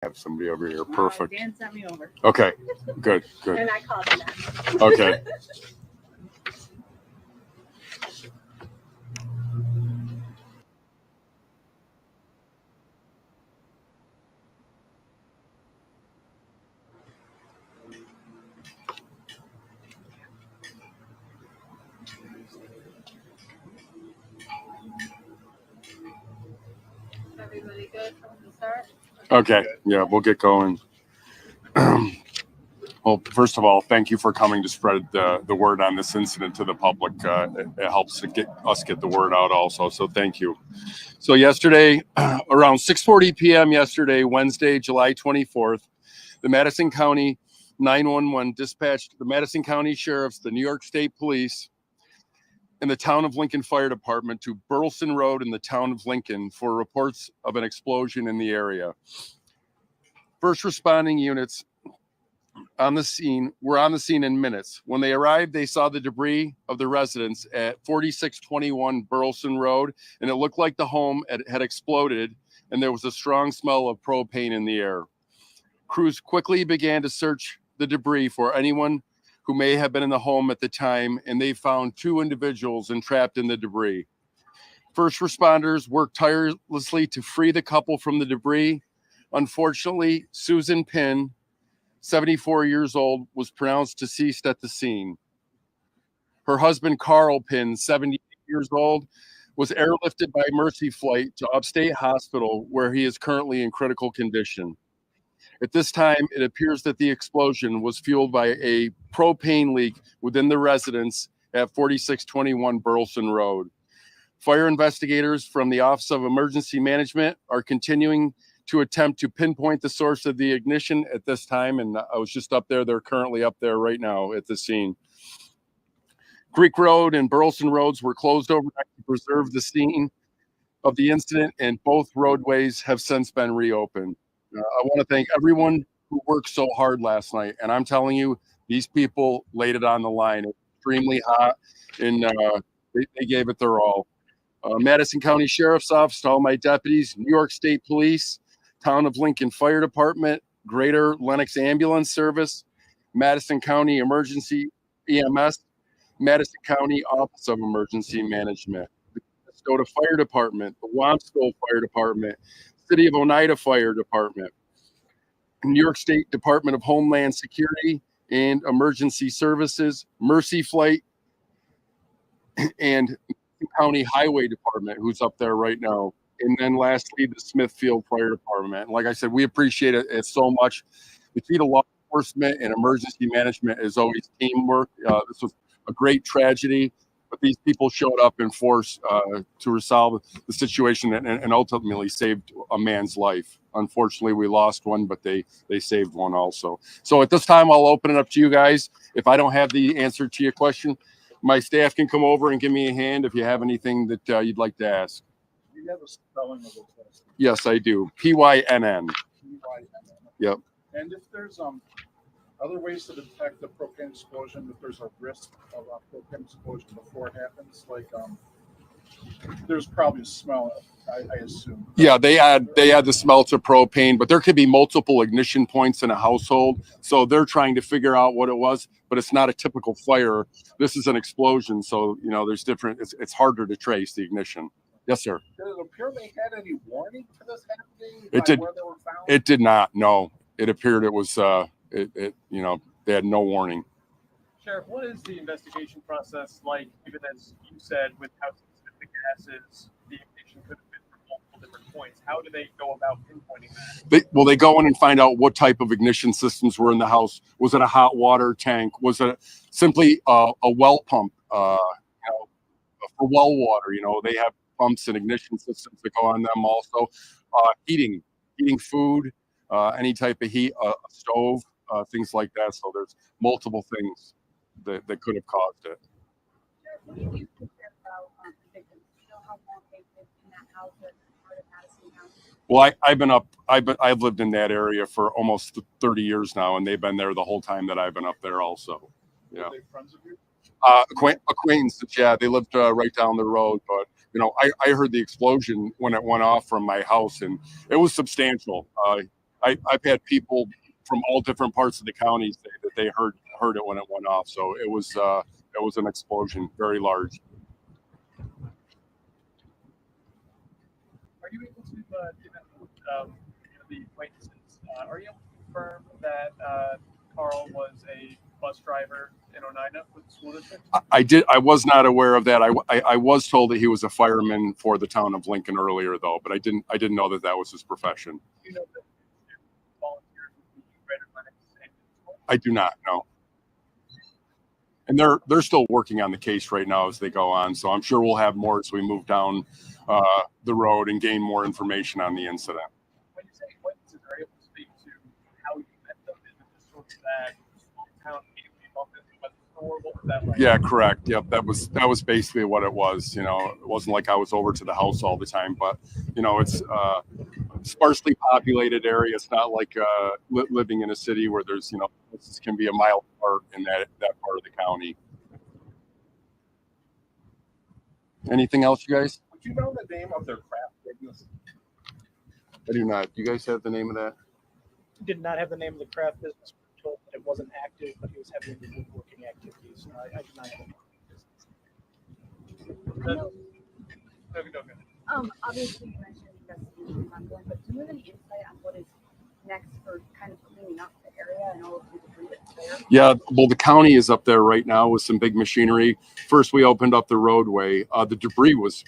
Have somebody over here. Perfect. Dan sent me over. Okay. Good. And I called him that. Okay. Everybody good from the start? Okay. Yeah, we'll get going. Well, first of all, thank you for coming to spread the word on this incident to the public. It helps to get the word out also. So thank you. So yesterday, around 6:40 p.m. yesterday, Wednesday, July 24th, the Madison County 911 dispatched the Madison County Sheriff's, the New York State Police, and the Town of Lincoln Fire Department to Burleson Road in the Town of Lincoln for reports of an explosion in the area. First responding units were on the scene in minutes. When they arrived, they saw the debris of the residence at 4621 Burleson Road, and it looked like the home had exploded, and there was a strong smell of propane in the air. Crews quickly began to search the debris for anyone who may have been in the home at the time, and they found 2 individuals entrapped in the debris. First responders worked tirelessly to free the couple from the debris. Unfortunately, Susan Pinn, 74 years old, was pronounced deceased at the scene. Her husband, Carl Pinn, 78 years old, was airlifted by Mercy Flight to Upstate Hospital, where he is currently in critical condition. At this time, it appears that the explosion was fueled by a propane leak within the residence at 4621 Burleson Road. Fire investigators from the Office of Emergency Management are continuing to attempt to pinpoint the source of the ignition at this time, and I was just up there. They're currently up there right now at the scene. Creek Road and Burleson Roads were closed overnight to preserve the scene of the incident, and both roadways have since been reopened. I want to thank everyone who worked so hard last night, and I'm telling you, these people laid it on the line. It was extremely hot, and they gave it their all. Madison County Sheriff's Office, to all my deputies, New York State Police, Town of Lincoln Fire Department, Greater Lenox Ambulance Service, Madison County Emergency EMS, Madison County Office of Emergency Management, the Minnesota Fire Department, the Wampsville Fire Department, City of Oneida Fire Department, New York State Department of Homeland Security and Emergency Services, Mercy Flight, and County Highway Department, who's up there right now. And then lastly, the Smithfield Fire Department. Like I said, we appreciate it so much. The key to law enforcement and emergency management is always teamwork. This was a great tragedy, but these people showed up in force to resolve the situation and ultimately saved a man's life. Unfortunately, we lost one, but they saved one also. So at this time, I'll open it up to you guys. If I don't have the answer to your question, my staff can come over and give me a hand if you have anything that you'd like to ask. Do you have a spelling of the test? Yes, I do. PYNN. Yep. And if there's other ways to detect the propane explosion, if there's a risk of a propane explosion before it happens, like there's probably a smell, I assume. Yeah, they add the smell to propane, but there could be multiple ignition points in a household. So they're trying to figure out what it was, but it's not a typical fire. This is an explosion. So, there's different, it's harder to trace the ignition. Yes, sir. Did it appear they had any warning for this happening? It did. Where they were found? It did not. No, it appered it was, they had no warning. Sheriff, what is the investigation process like, even as you said, with how specific the gas is, the ignition could have been from multiple different points. How do they go about pinpointing that? They go in and find out what type of ignition systems were in the house. Was it a hot water tank? Was it simply a well pump, for well water? They have pumps and ignition systems that go on them also. Heating food, any type of heat, a stove, things like that. So there's multiple things that could have caused it. What do you think about the victims? Do you know how long they've lived in that house as part of Madison County? Well, I've lived in that area for almost 30 years now, and they've been there the whole time that I've been up there also. Yeah. Are they friends of yours? Acquaintances, yeah, they lived right down the road, but I heard the explosion when it went off from my house, and it was substantial. I've had people from all different parts of the county say that they heard it when it went off. So it was an explosion, very large. Are you able to, given the acquaintances, are you able to confirm that Carl was a bus driver in Oneida with the school district? I was not aware of that. I was told that he was a fireman for the town of Lincoln earlier, though, but I didn't know that that was his profession. Do you know that volunteers with the Greater Lennox and I do not know. And they're still working on the case right now as they go on. So I'm sure we'll have more as we move down the road and gain more information on the incident. when you say acquaintances, are you able to speak to how you met them? Is it just sort of that small town immediately bumped into at the store? What was that like? Yeah, correct. Yep, that was basically what it was. You know, it wasn't like I was over to the house all the time, but you know, it's sparsely populated area. It's not like living in a city where there's, you know, this can be a mile apart in that part of the county. Anything else, you guys? Would you know the name of their craft business? I do not. Do you guys have the name of that? Did not have the name of the craft business. We were told that it wasn't active, but he was having the woodworking activities. So I did not have the name of the business. Obviously you mentioned investigation is ongoing, but do you have any insight on what is next for kind of cleaning up the area and all of the debris that's there? Yeah, well, the county is up there right now with some big machinery. First, we opened up the roadway. The debris was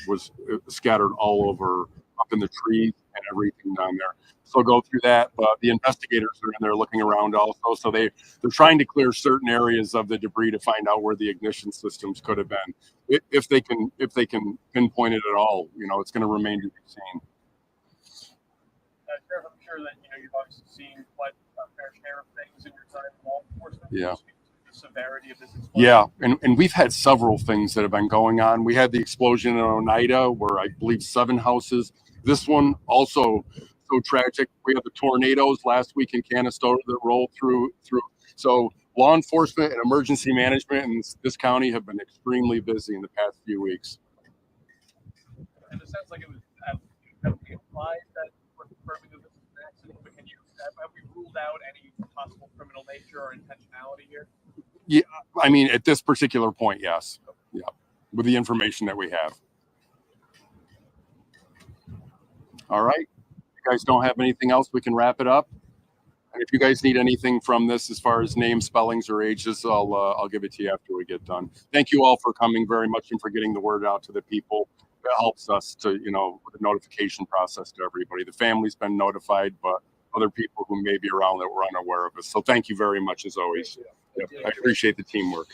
scattered all over, up in the trees and everything down there. So go through that. But the investigators are in there looking around also. So they're trying to clear certain areas of the debris to find out where the ignition systems could have been. If they can pinpoint it at all, you know, it's going to remain to be seen. Sheriff, I'm sure that you've obviously seen quite a fair share of things in your time in law enforcement. Yeah. The severity of this explosion. Yeah, and we've had several things that have been going on. We had the explosion in Oneida where I believe 7 houses. This one also so tragic. We had the tornadoes last week in Canastota that rolled through. So law enforcement and emergency management in this county have been extremely busy in the past few weeks. And it sounds like it was have we implied that we're confirming that this is an accident, but have we ruled out any possible criminal nature or intentionality here? Yeah, I mean, at this particular point, yes. Yeah, with the information that we have. All right. If you guys don't have anything else, we can wrap it up. And if you guys need anything from this as far as names, spellings, or ages, I'll give it to you after we get done. Thank you all for coming very much and for getting the word out to the people. It helps us to, you know, with the notification process to everybody. The family's been notified, but other people who may be around that were unaware of us. So thank you very much as always. Yep, I appreciate the teamwork.